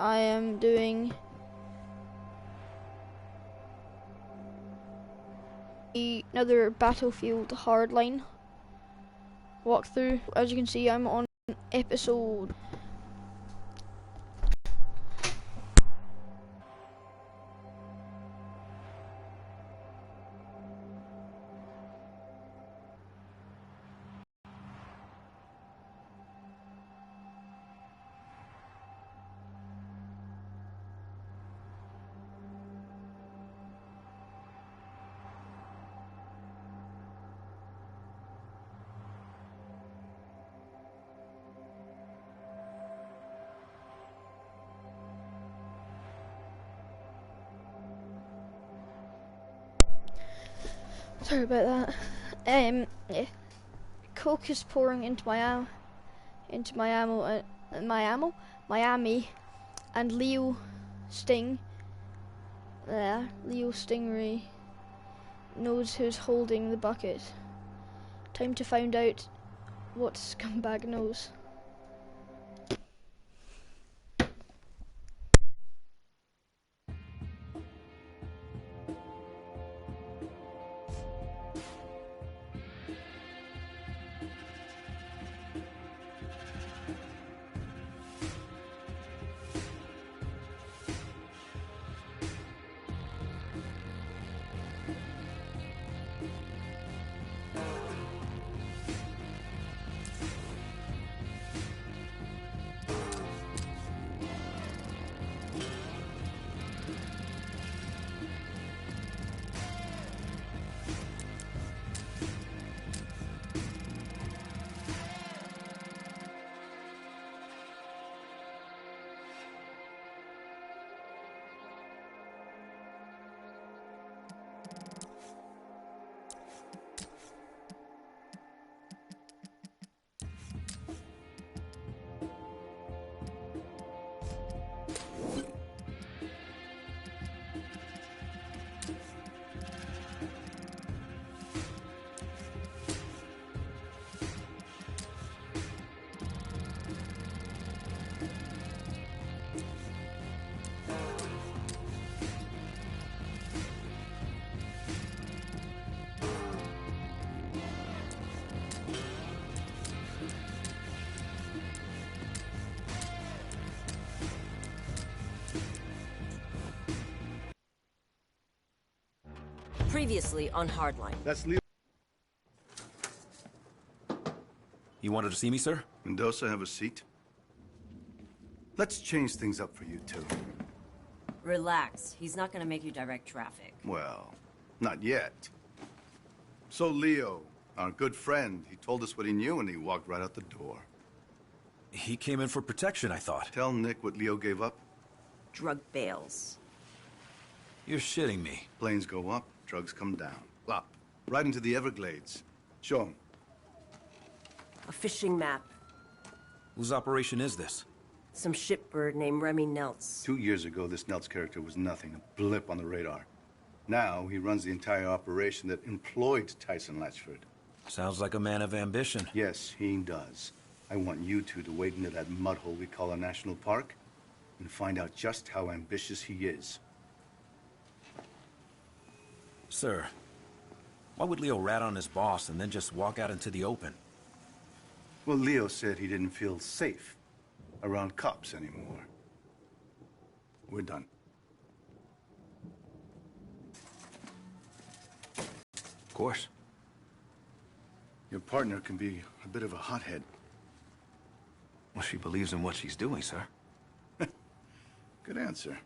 I am doing another Battlefield Hardline walkthrough. As you can see, I'm on episode. Sorry about that. Yeah. Coke is pouring into my Miami, and Leo Stingray knows who's holding the bucket. Time to find out what scumbag knows. Previously on Hardline. That's Leo. You wanted to see me, sir? Mendoza, have a seat. Let's change things up for you two. Relax. He's not gonna make you direct traffic. Well, not yet. So Leo, our good friend, he told us what he knew and he walked right out the door. He came in for protection, I thought. Tell Nick what Leo gave up. Drug bales. You're shitting me. Planes go up, drugs come down. Plop. Right into the Everglades. Show him. A fishing map. Whose operation is this? Some shipbird named Remy Neltz. 2 years ago, this Neltz character was nothing, a blip on the radar. Now, he runs the entire operation that employed Tyson Latchford. Sounds like a man of ambition. Yes, he does. I want you two to wade into that mud hole we call a national park and find out just how ambitious he is. Sir, why would Leo rat on his boss and then just walk out into the open? Well, Leo said he didn't feel safe around cops anymore. We're done. Of course. Your partner can be a bit of a hothead. Well, she believes in what she's doing, sir. Good answer.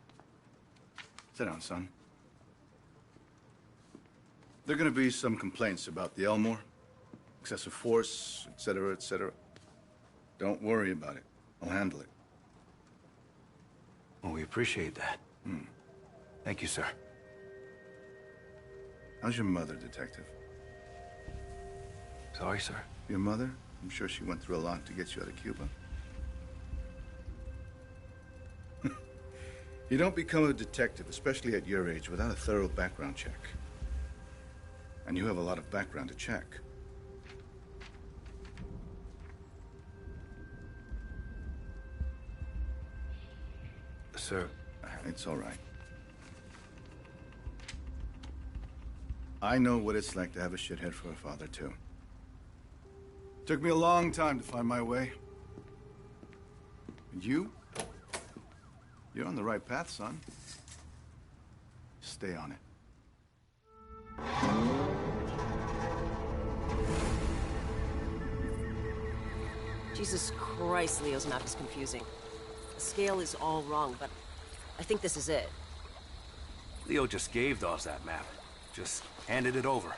Sit down, son. There are going to be some complaints about the Elmore. Excessive force, etc., etc. Don't worry about it. I'll handle it. Well, we appreciate that. Thank you, sir. How's your mother, Detective? Sorry, sir. Your mother? I'm sure she went through a lot to get you out of Cuba. You don't become a detective, especially at your age, without a thorough background check. And you have a lot of background to check. Sir, it's all right. I know what it's like to have a shithead for a father, too. Took me a long time to find my way. And you're on the right path, son. Stay on it. Jesus Christ, Leo's map is confusing. The scale is all wrong, but I think this is it. Leo just gave Dawes that map. Just handed it over.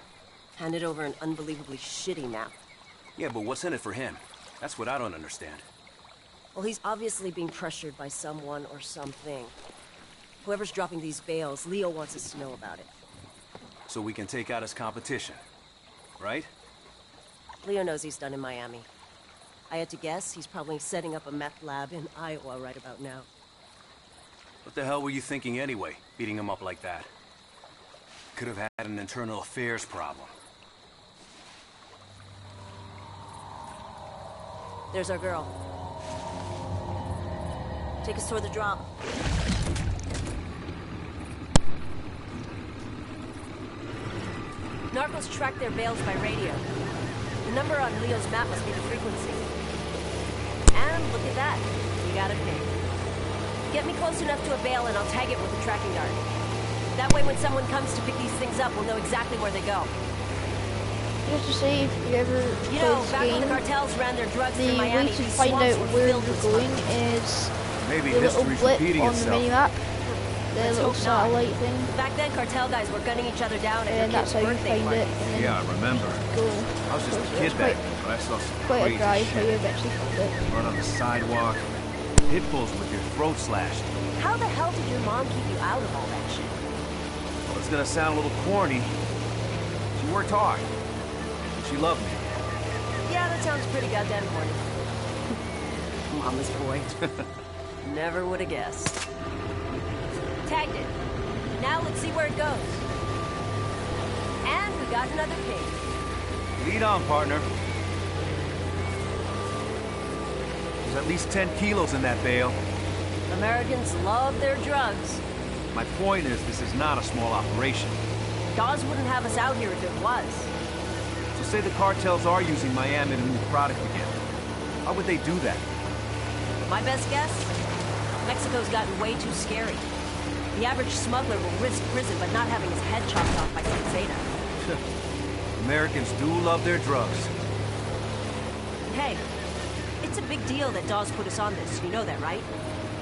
Handed over an unbelievably shitty map. Yeah, but what's in it for him? That's what I don't understand. Well, he's obviously being pressured by someone or something. Whoever's dropping these bales, Leo wants us to know about it. So we can take out his competition, right? Leo knows he's done in Miami. I had to guess he's probably setting up a meth lab in Iowa right about now. What the hell were you thinking anyway, beating him up like that? Could have had an internal affairs problem. There's our girl. Take us toward the drop. Narcos track their bales by radio. The number on Leo's map must be the frequency. And look at that. We got a ping. Get me close enough to a bale and I'll tag it with a tracking dart. That way when someone comes to pick these things up, we'll know exactly where they go. Just to say, if you ever You play know, this back game, when the cartels ran their drugs the through way Miami, to these find out swamps were where filled you're with going smugglers. is Maybe the little history's blip repeating on the itself. minimap, the Let's little hope not. satellite thing, Back then, cartel guys were gunning each other down at and their that's kids' how you birthday find it. parties. And then Yeah, I remember. go. I was just a So kid it's back quite, then, but I saw some quite a crazy drive how you shit. eventually find it. Right on the sidewalk, pit bulls with your throat slashed. How the hell did your mom keep you out of all that shit? Well, it's gonna sound a little corny. She worked hard. She loved me. Yeah, that sounds pretty goddamn corny. Mama's boy. Never would have guessed. Tagged it. Now let's see where it goes. And we got another ping. Lead on, partner. There's at least 10 kilos in that bale. Americans love their drugs. My point is, this is not a small operation. Dawes wouldn't have us out here if it was. So say the cartels are using Miami to move product again. Why would they do that? My best guess? Mexico's gotten way too scary. The average smuggler will risk prison but not having his head chopped off by some Zeta. Americans do love their drugs. Hey, it's a big deal that Dawes put us on this. You know that, right?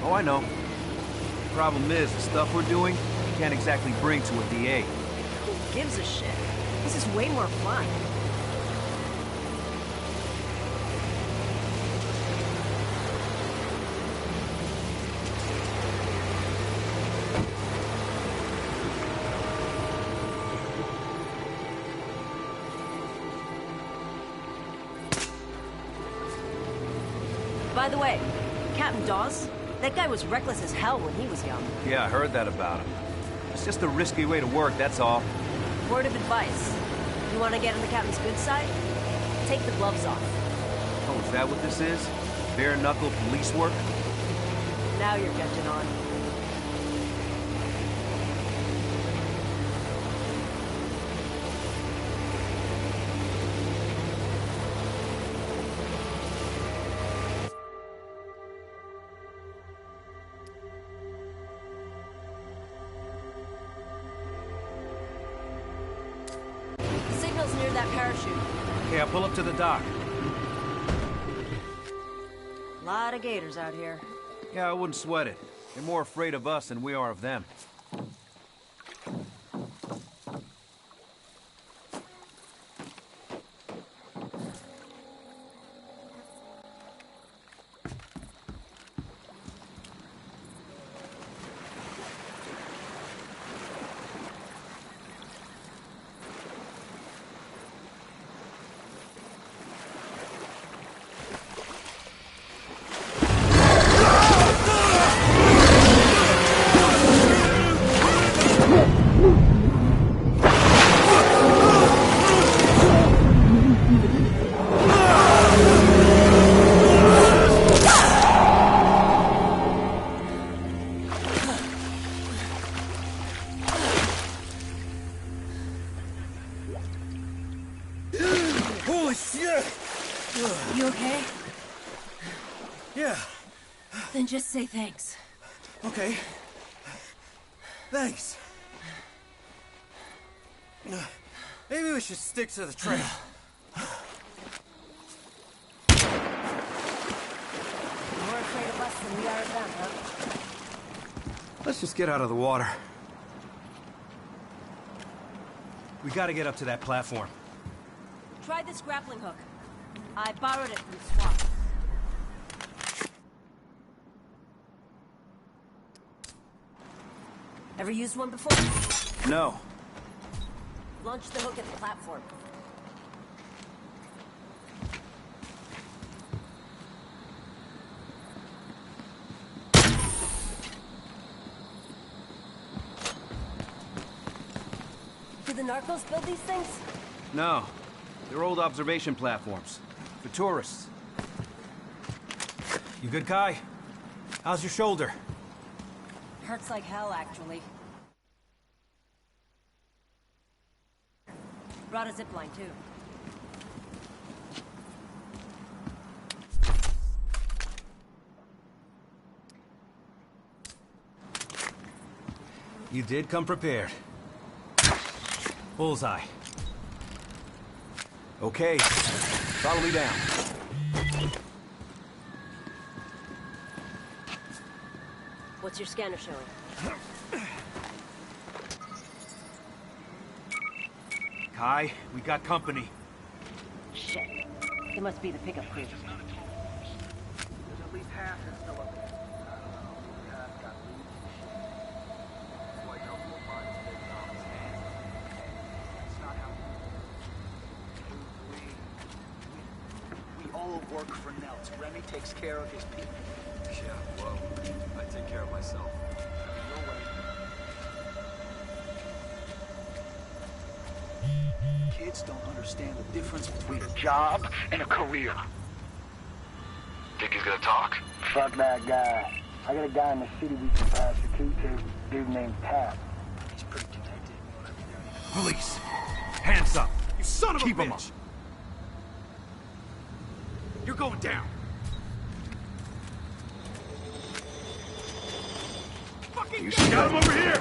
Oh, I know. The problem is, the stuff we're doing, we can't exactly bring to a DA. Who gives a shit? This is way more fun. By the way, Captain Dawes, that guy was reckless as hell when he was young. Yeah, I heard that about him. It's just a risky way to work, that's all. Word of advice. You want to get on the captain's good side? Take the gloves off. Oh, is that what this is? Bare-knuckle police work? Now you're catching on. Signal's near that parachute. Okay, I'll pull up to the dock. Lot of gators out here. Yeah, I wouldn't sweat it. They're more afraid of us than we are of them. You okay? Yeah, Then just say thanks. okay. Thanks. Maybe we should stick to the trail. More afraid of us than we are of them, huh? Let's just get out of the water. We gotta get up to that platform. Try this grappling hook. I borrowed it from Swamp. Ever used one before? No. Launch the hook at the platform. Did the narcos build these things? No. They're old observation platforms. For tourists. You good, Kai? How's your shoulder? Hurts like hell, actually. Brought a zipline, too. You did come prepared. Bullseye. Okay. Follow me down. What's your scanner showing? Kai, we got company. Shit. It must be the pickup crew. There's at least half is still up there. We all work for Nels. Remy takes care of his people. Yeah, well, I take care of myself. Kids don't understand the difference between a job and a career. Think he's gonna talk? Fuck that guy. I got a guy in the city we can pass the key to. Dude named Pat. He's pretty connected. Police! Hands up! You son of Keep a him up. bitch! You're going down. You got him over here!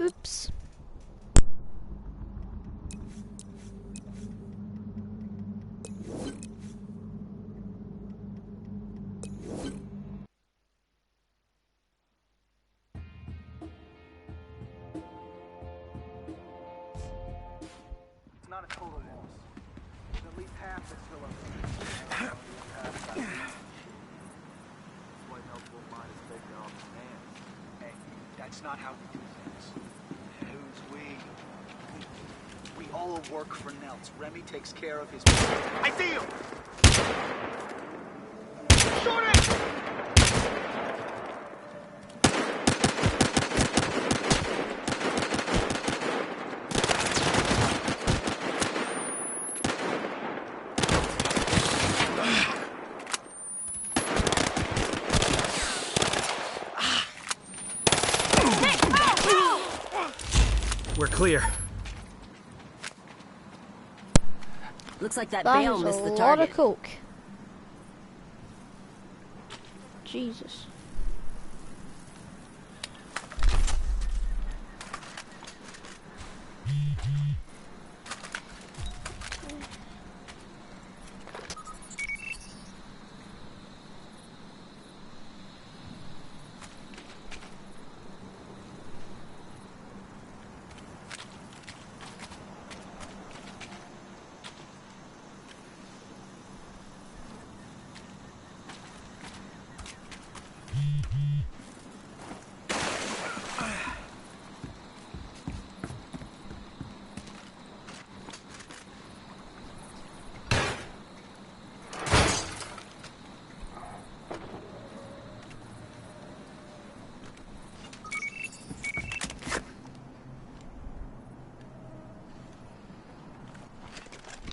Oops. It's not a total loss. There's at least half that's still up there. Hey, that's not how we do things. Who's we? We all work for Nels. Remy takes care of his people. I see you! Shoot it! We're clear. Looks like that That bale is missed a the lot target. of coke. Jesus.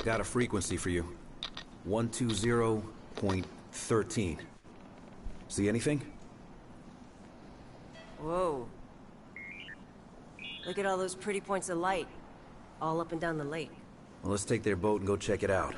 Got a frequency for you. 120.13. See anything? Whoa. Look at all those pretty points of light, all up and down the lake. Well, let's take their boat and go check it out.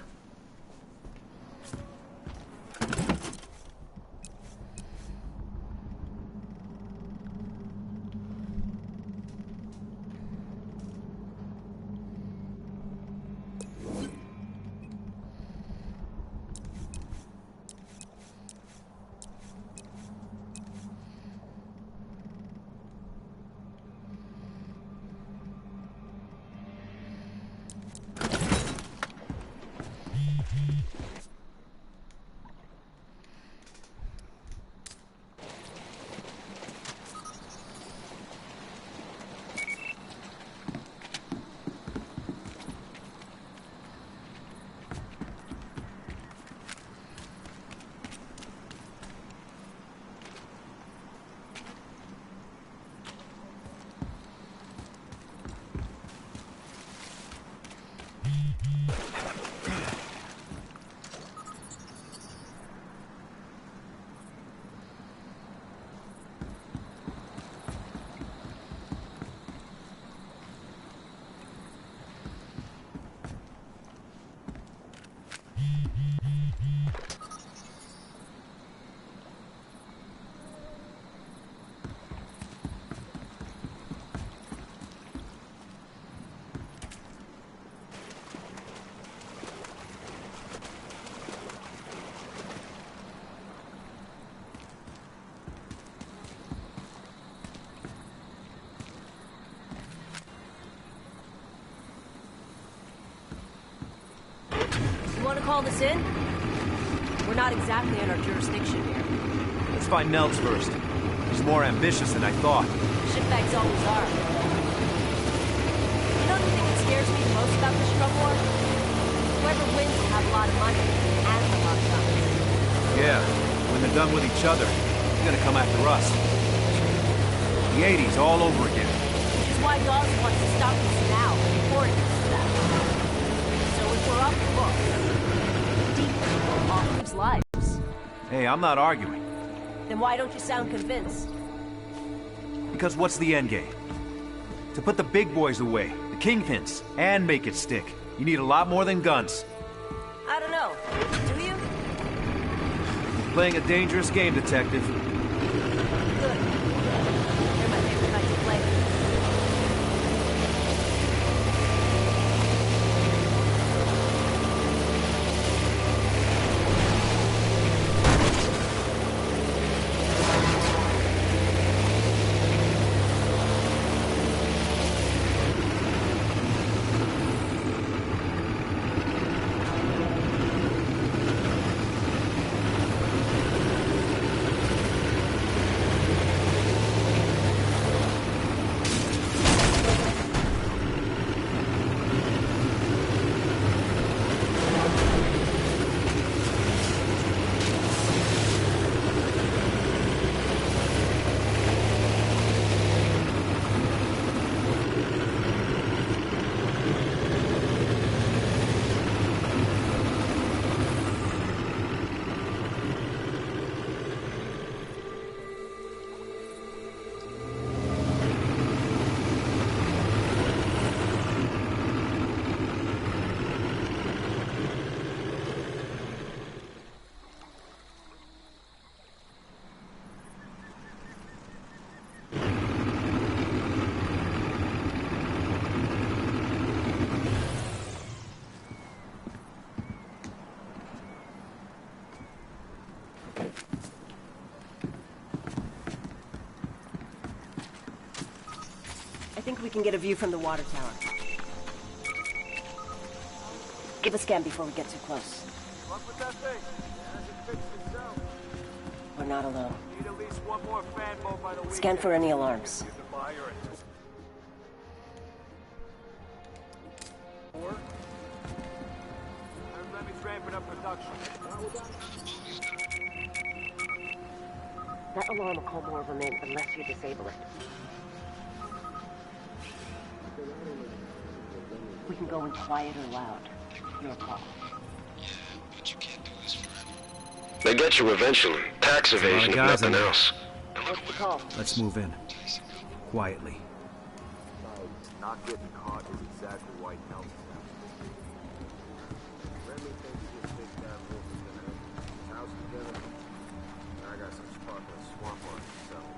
Want to call this in? We're not exactly in our jurisdiction here. Let's find Nelds first. He's more ambitious than I thought. Shitbags always are. You know the thing that scares me the most about this drug war? Whoever wins will have a lot of money and a lot of guns. Yeah, when they're done with each other, they're gonna come after us. The 80s all over again. Which is why Dawes wants to stop this now, before it gets to that. So if we're off the books, offers lives. Hey, I'm not arguing. Then why don't you sound convinced? Because what's the end game? To put the big boys away, the kingpins, and make it stick, you need a lot more than guns. I don't know. Do you? You're playing a dangerous game, Detective. Good. They're my favorite kinds of players. I think we can get a view from the water tower. Give a scan before we get too close. Luck with that thing. Has it fixed itself? We're not alone. Need at least one more fan boat by the weekend. Scan for any alarms. You can buy her into. Or? Let me ramping up production. That alarm will call more of them in unless you disable it. We can go in quiet or loud. Your call. They get you eventually. Tax evasion, if nothing else. What's the call? Let's move in. Quietly. Not getting caught is exactly why Nelson happened. Remy thinks this big bad wolf is gonna hit his house together. I got some sparkling swamp art to sell.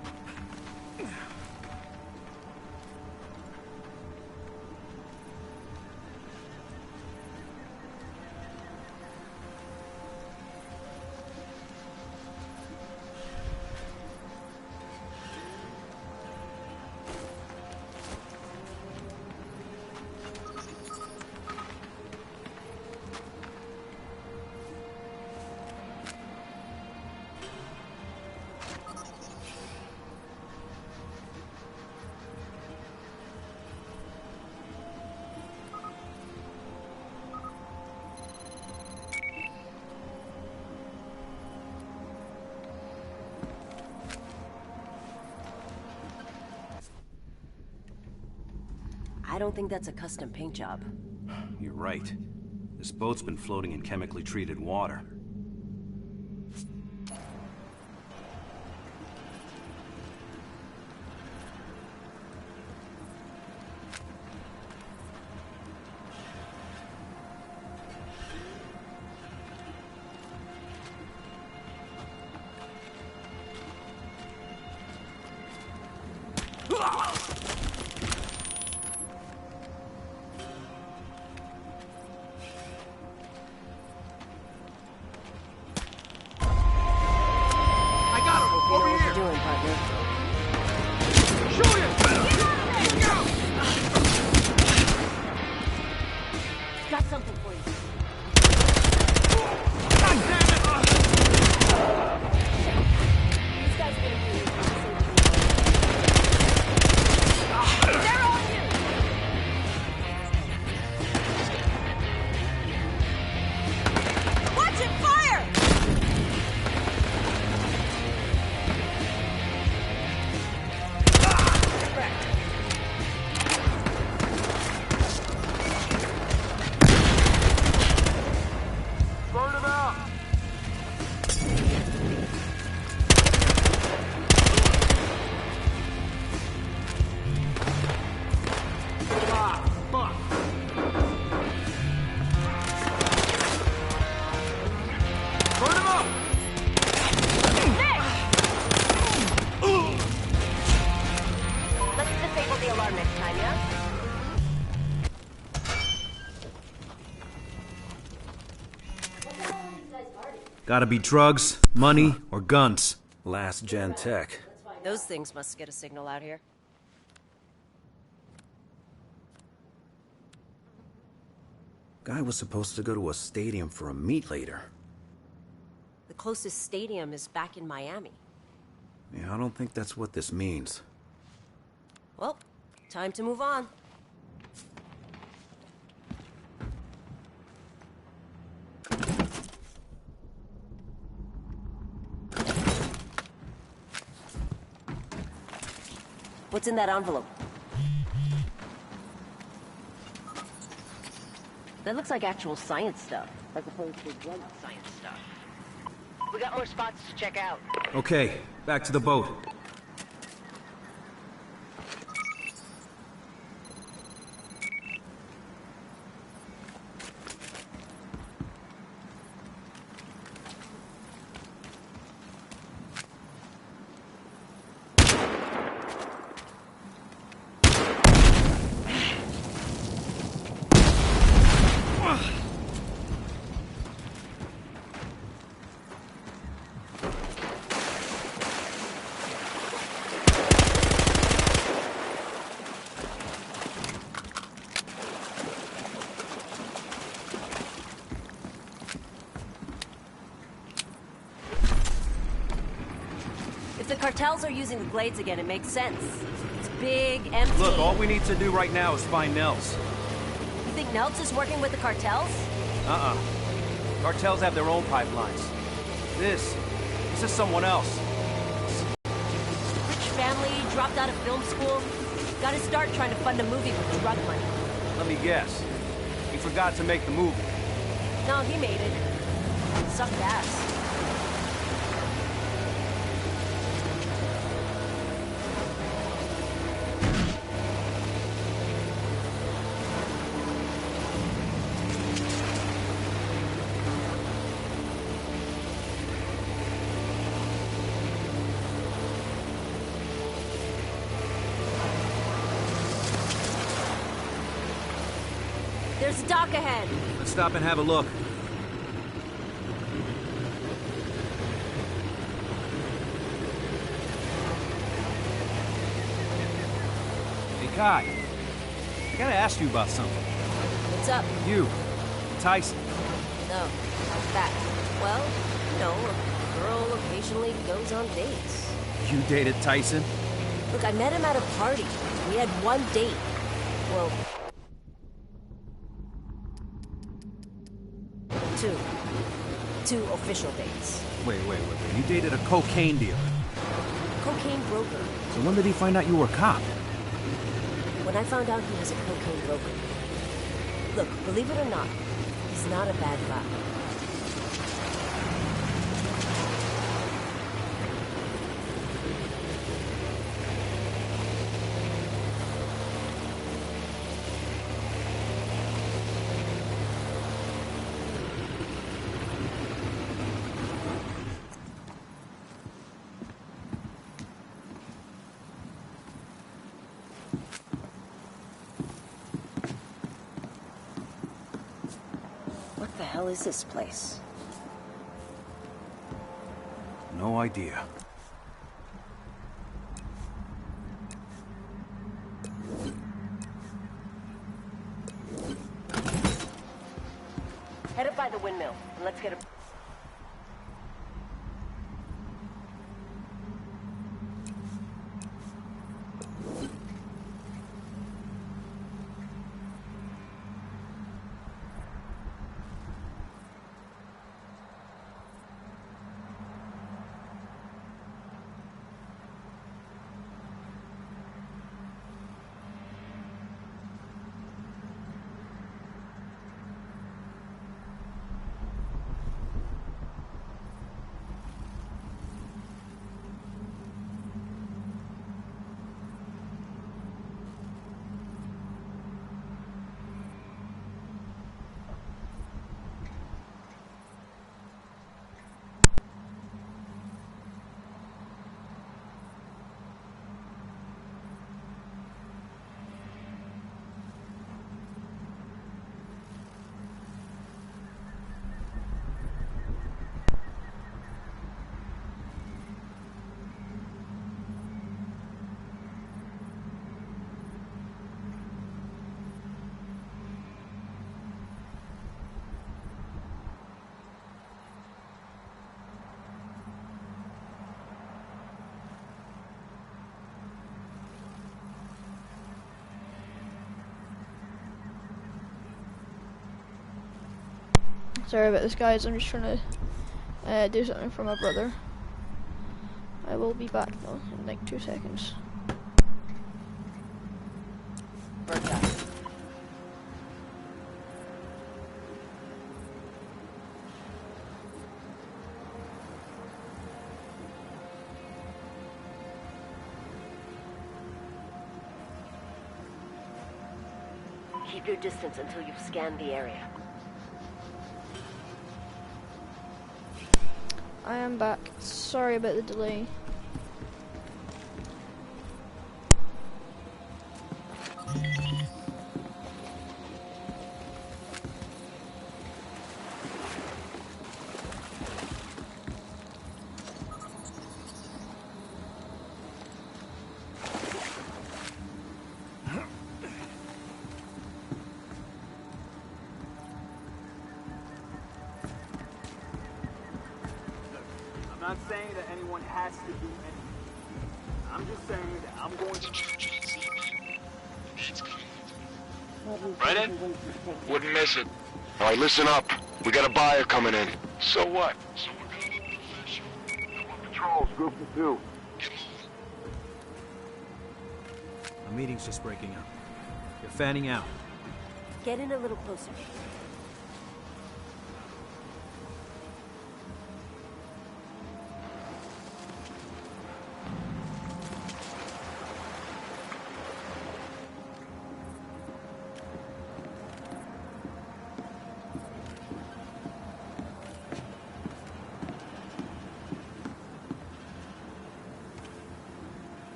I don't think that's a custom paint job. You're right. This boat's been floating in chemically treated water. Got something for you. These guys are gonna be here. They're on you! Watch it, fire! Burn him out! Ah, fuck! Burn him up! Let's disable the alarm next time, yeah? Gotta be drugs, money, or guns. Last gen tech. Those things must get a signal out here. Guy was supposed to go to a stadium for a meet later. The closest stadium is back in Miami. Yeah, I don't think that's what this means. Well, time to move on. What's in that envelope? That looks like actual science stuff, as opposed to drug science stuff. We got more spots to check out. Okay, back to the boat. If the cartels are using the glades again, it makes sense. It's big, empty. Look, all we need to do right now is find Nels. You think Nelts is working with the cartels? Cartels have their own pipelines. This is someone else. Rich family, dropped out of film school. Got his start trying to fund a movie with drug money. Let me guess. He forgot to make the movie. No, he made it. Sucked ass. There's a dock ahead. Let's stop and have a look. Hey, Kai. I gotta ask you about something. What's up? You. Tyson. No. That. Well, a girl occasionally goes on dates. You dated Tyson? Look, I met him at a party. We had one date. Well... Two official dates. Wait. You dated a cocaine dealer. Cocaine broker. So when did he find out you were a cop? When I found out he was a cocaine broker. Look, believe it or not, he's not a bad guy. What the hell is this place? No idea. Head up by the windmill, and let's get a... Sorry about this, guys. I'm just trying to do something for my brother. I will be back though in like 2 seconds. Keep your distance until you've scanned the area. I am back. Sorry about the delay. I'm not saying that anyone has to do anything. I'm just saying that I'm going to... Brennan? Wouldn't miss it. All right, listen up. We got a buyer coming in. So what? Patrols, group of 2. A meeting's just breaking up. You're fanning out. Get in a little closer.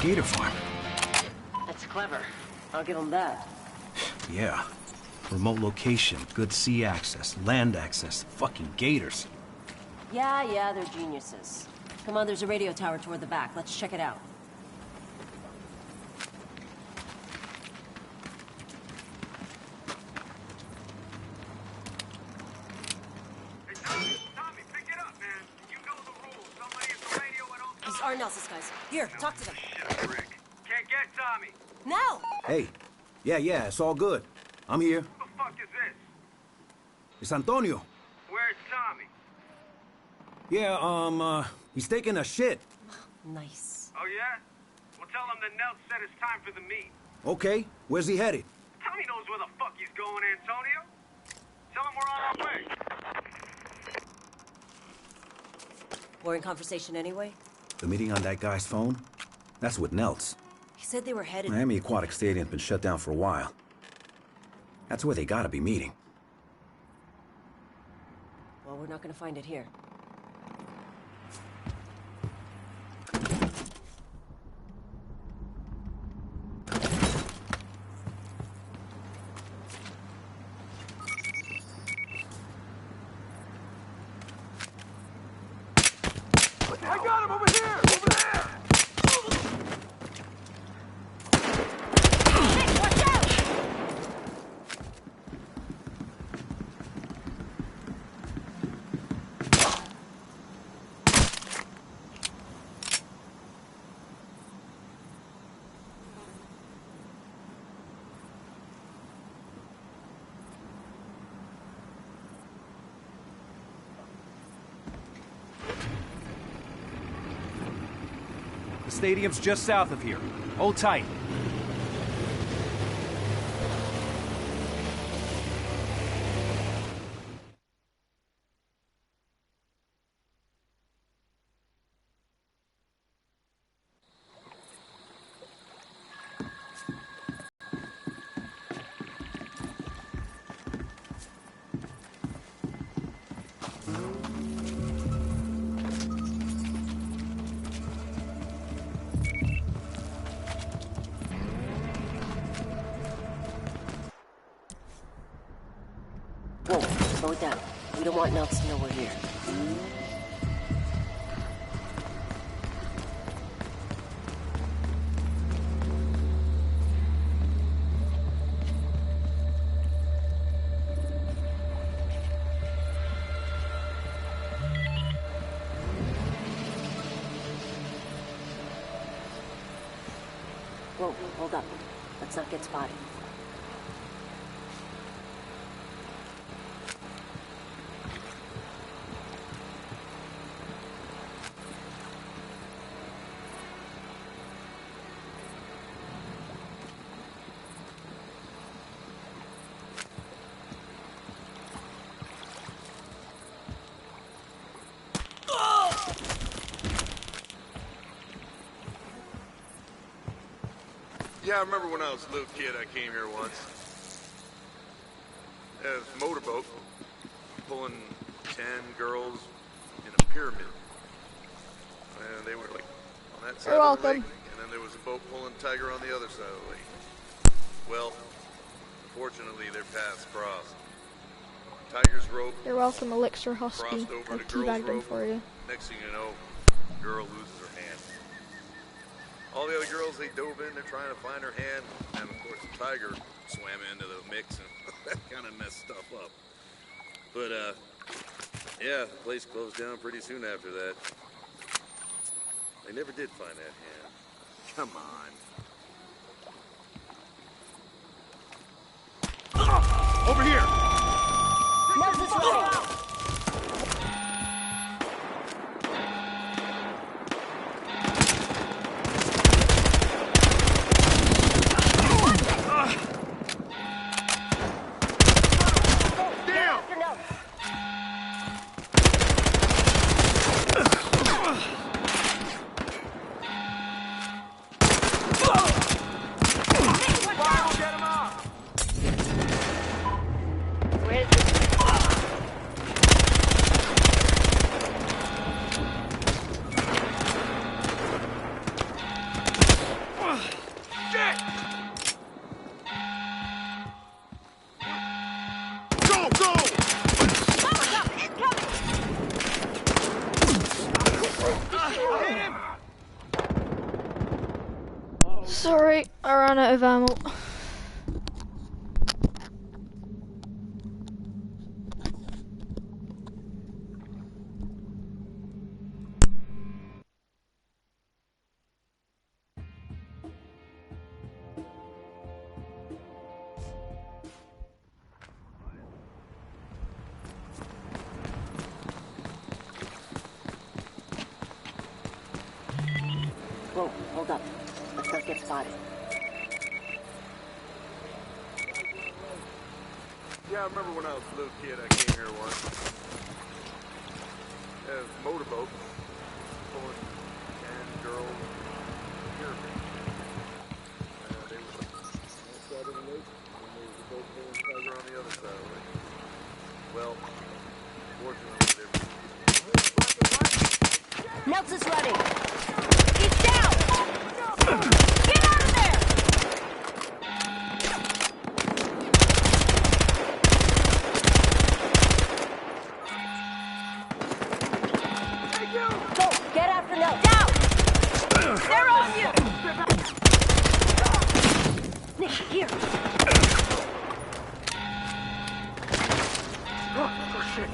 Gator farm. That's clever. I'll give them that. Yeah. Remote location, good sea access, land access, fucking gators. Yeah, they're geniuses. Come on, there's a radio tower toward the back. Let's check it out. Hey, Tommy, pick it up, man. You know the rules. Somebody at the radio at all times. These are Nelson's guys. Here, talk to them. Shit, Rick. Can't get Tommy. Now! Hey. Yeah, it's all good. I'm here. Who the fuck is this? It's Antonio. Where's Tommy? Yeah, he's taking a shit. Nice. Oh, yeah? Well, tell him that Nels said it's time for the meet. Okay, where's he headed? Tommy knows where the fuck he's going, Antonio. Tell him we're on our way. Boring conversation anyway? The meeting on that guy's phone? That's with Nels. He said they were headed... Miami Aquatic Stadium's been shut down for a while. That's where they gotta be meeting. Well, we're not gonna find it here. I got him over here! Over there! Hey, watch out! The stadium's just south of here. Hold tight. Whoa, slow it down. We don't want Nels to know we're here. Whoa, hold up. Let's not get spotted. Yeah, I remember when I was a little kid, I came here once. It was a motorboat, pulling 10 girls in a pyramid. And they were like on that side of the lake, and then there was a boat pulling Tiger on the other side of the lake. Well, fortunately, their paths crossed. Tiger's rope. You're welcome, Elixir Husky. Crossed over I to girl's teabagged him rope. for you. Next thing you know, girl loses her hand. All the other girls, they dove in, they're trying to find her hand, and of course the tiger swam into the mix, and that kind of messed stuff up. But, yeah, the place closed down pretty soon after that. They never did find that hand. Come on. Over here! Moses running! Sorry, I ran out of ammo. Whoa, hold up. Let's not get spotted. Yeah, I remember when I was a little kid, I came here once. Yeah, it was a motorboat. Pulling 10 girls. Pyramid. They were on one side of the lake, and there was a boat pulling tiger on the other side of the lake. Well, fortunately, Nelson's running! He's down! Get out of there! Go! Get after Nelson! Down! They're on you! Nick, here! Oh, shit.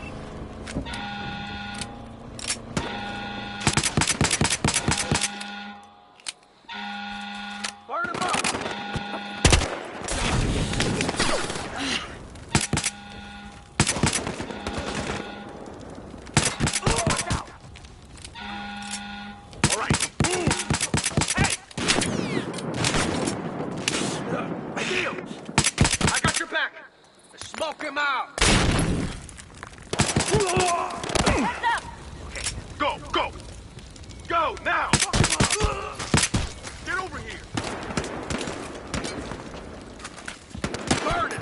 Smoke him out! Heads up! Okay, go, go! Go, now! Get over here! Burn it!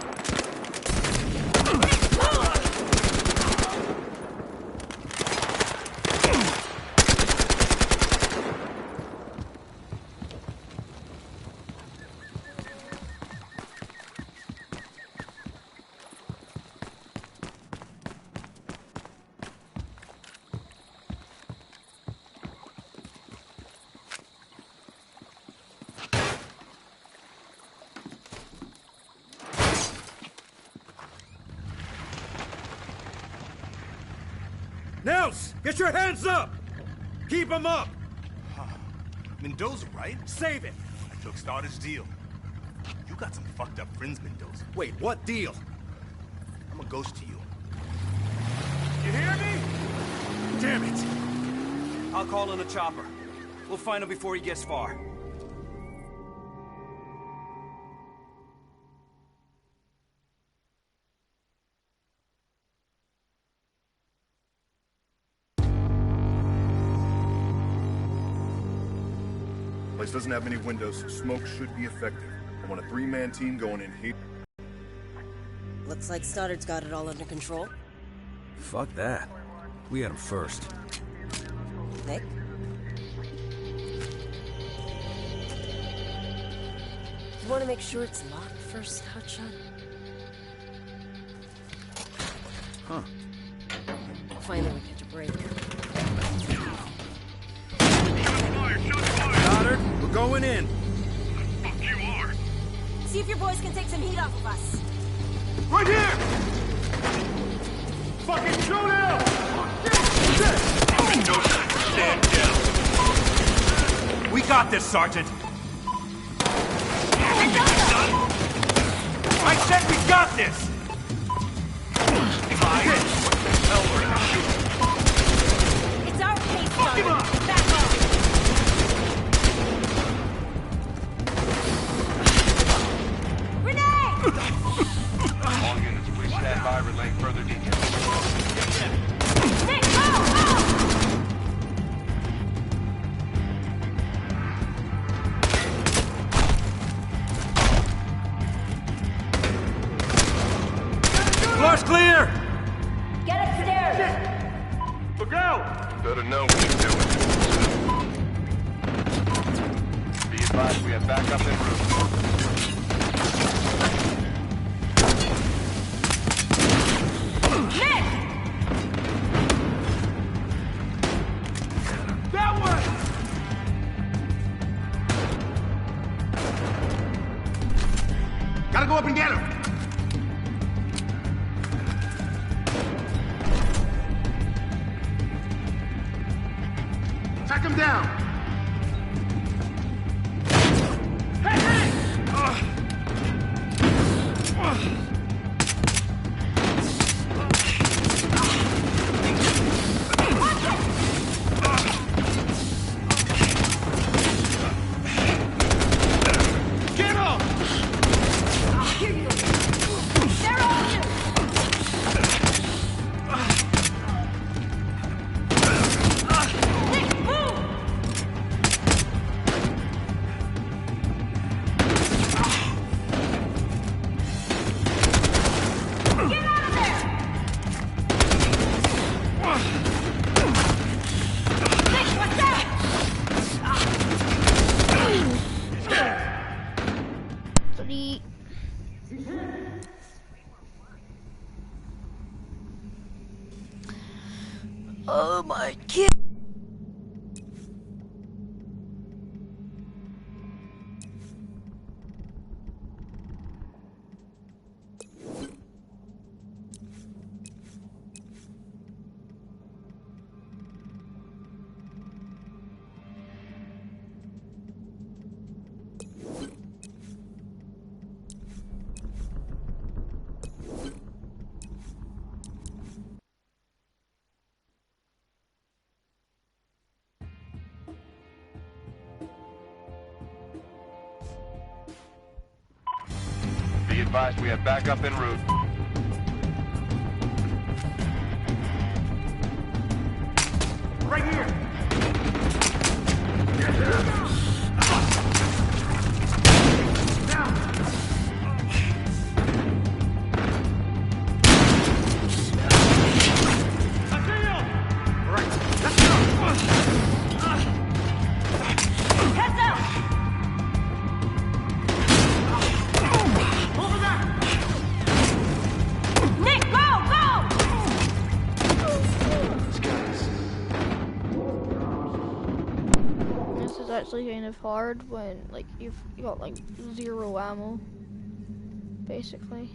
Nels, get your hands up! Keep them up! Mendoza, right? Save it! I took Starter's deal. You got some fucked up friends, Mendoza. Wait, what deal? I'm a ghost to you. You hear me? Damn it! I'll call in a chopper. We'll find him before he gets far. Place doesn't have many windows, so smoke should be effective. I want a 3-man team going in here. Looks like Stoddard's got it all under control. Fuck that. We had him first. Nick? You want to make sure it's locked first, Hotshot? Huh. Finally, we catch a break. Shot fired! Shot fired! Stoddard, we're going in. Fuck you are. See if your boys can take some heat off of us. Right here! Fucking shoot him! Stand down. We got this, Sergeant. I said we got this! It's our pace, Sergeant. Back off. Grenade! All units, please stand by, relaying further details. Nick, go! Floor's clear! Get upstairs! Look out! Better know what you're doing. Be advised, we have backup en route. Nick! That way! Gotta go up and get him! Track him down! Hey, hey! Get him! They're on you! Nick, move! Get out of there! Nick, what's that? Three. Oh my god. Be advised, we have backup en route. Right here! Heads up! Nick, go! This is actually kind of hard when like you got like 0 ammo, basically.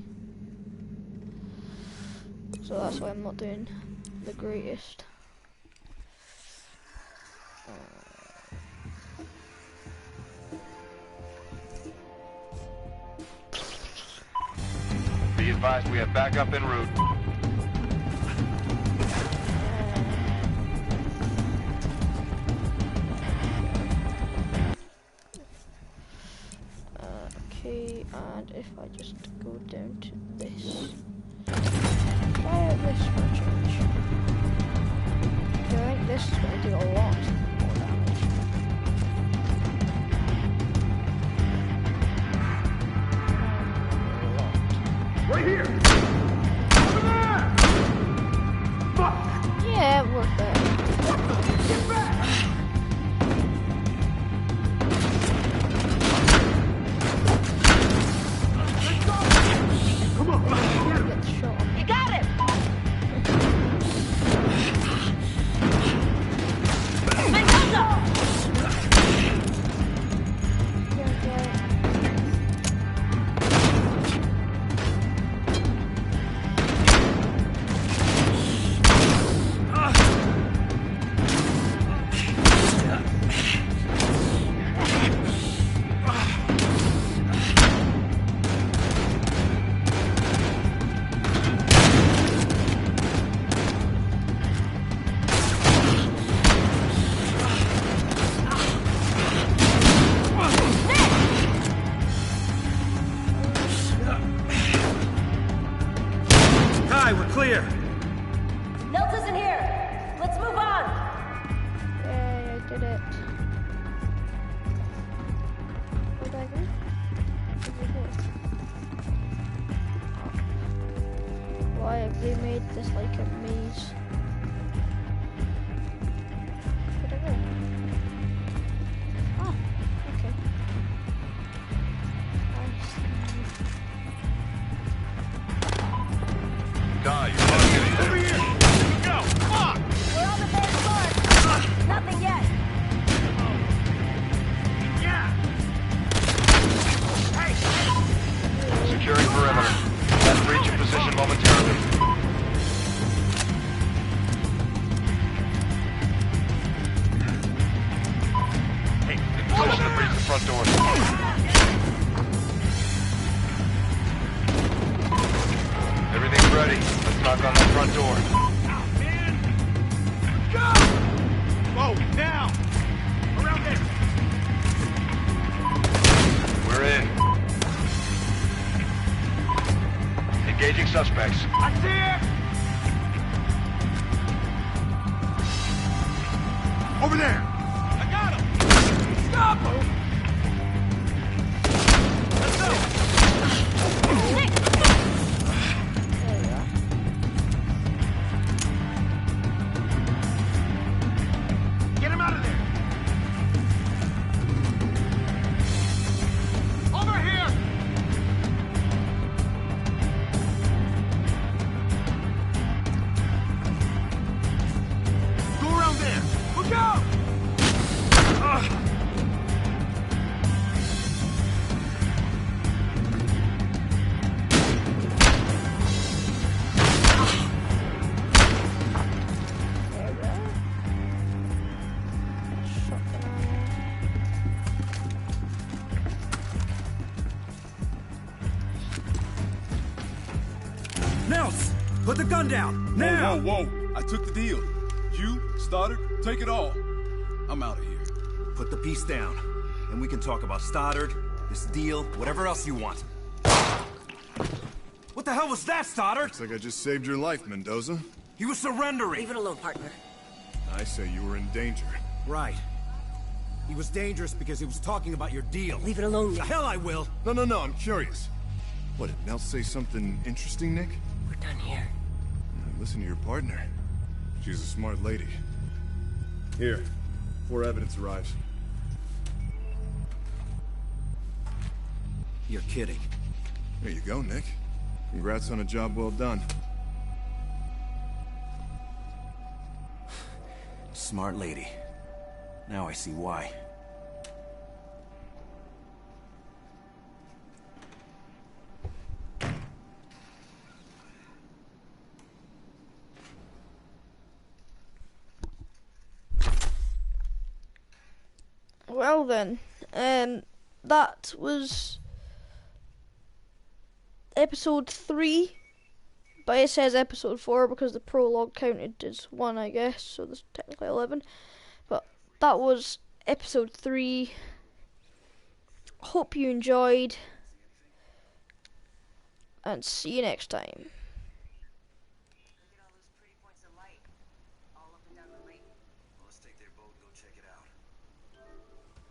So that's why I'm not doing the greatest. Be advised, we have backup en route. Okay, and if I just go down to this, try out this for a change. Okay, I think this is going to do a lot more damage. Right here! Over there! Fuck! Yeah, it worked better. Get back! Come on! Get shot. You got him! Mendoza! clear. Nelt isn't here. Let's move on. Yay, I did it. Where'd I go? Over here. Why have they made this like a maze? Where'd I go? Oh, okay. I see. Guy, you're not over here. Go. Come on. We're on the third floor. Nothing yet. Yeah. Hey. Securing perimeter. Let's reach your position momentarily. Hey. In position to breach the front door. Everything's ready. Let's knock on that front door. Man. Go. Whoa, now. Around there. We're in. Engaging suspects. I see it. Over there. I got him. Stop him. Let's go. There we are. Get him out of there. Over here. Go around there. Look out. There we are. Shotgun ammo. Nels, put the gun down now. Whoa, whoa. I took the deal. You, Stoddard, take it all. I'm out of here. Put the piece down, and we can talk about Stoddard, this deal, whatever else you want. What the hell was that, Stoddard? Looks like I just saved your life, Mendoza. He was surrendering. Leave it alone, partner. I say you were in danger. Right. He was dangerous because he was talking about your deal. Leave it alone, The Nick. hell I will. No, I'm curious. What, did Nell say something interesting, Nick? We're done here. Listen to your partner. She's a smart lady. Here, before evidence arrives. You're kidding. There you go, Nick. Congrats on a job well done. Smart lady. Now I see why. Well then, that was episode 3, but it says episode 4 because the prologue counted as 1, I guess, so there's technically 11, but that was episode 3. Hope you enjoyed, and see you next time.